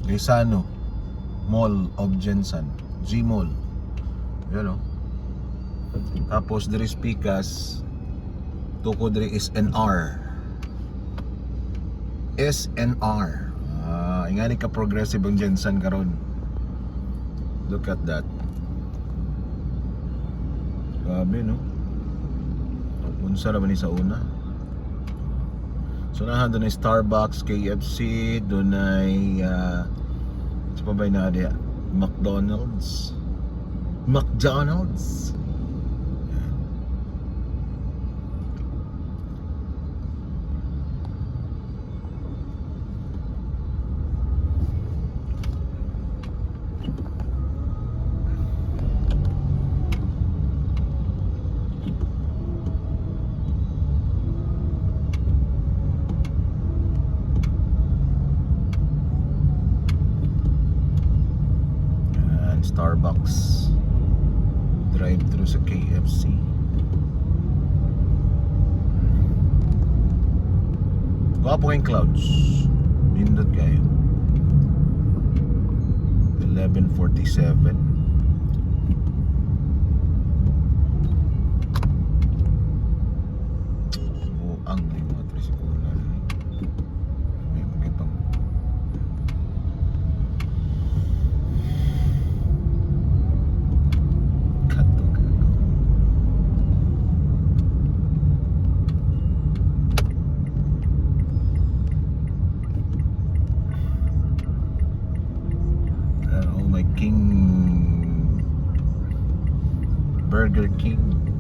Gaisano Mall of Jensen, G-Mall. Yan o. Tapos diri Pikas, tuko diri SNR. SNR. Ingani ka progressive ang Jensen karon. Look at that. Grabe no. Unsa naman ni sa una? So nahan doon ay Starbucks, KFC, doon ay sa pabay na diya, McDonald's. McDonald's. Starbucks, drive-thru sa KFC. Gwapo kayong clouds, nindot kayo. 11:47. Ang mga trisikulan. May pang King, Burger King.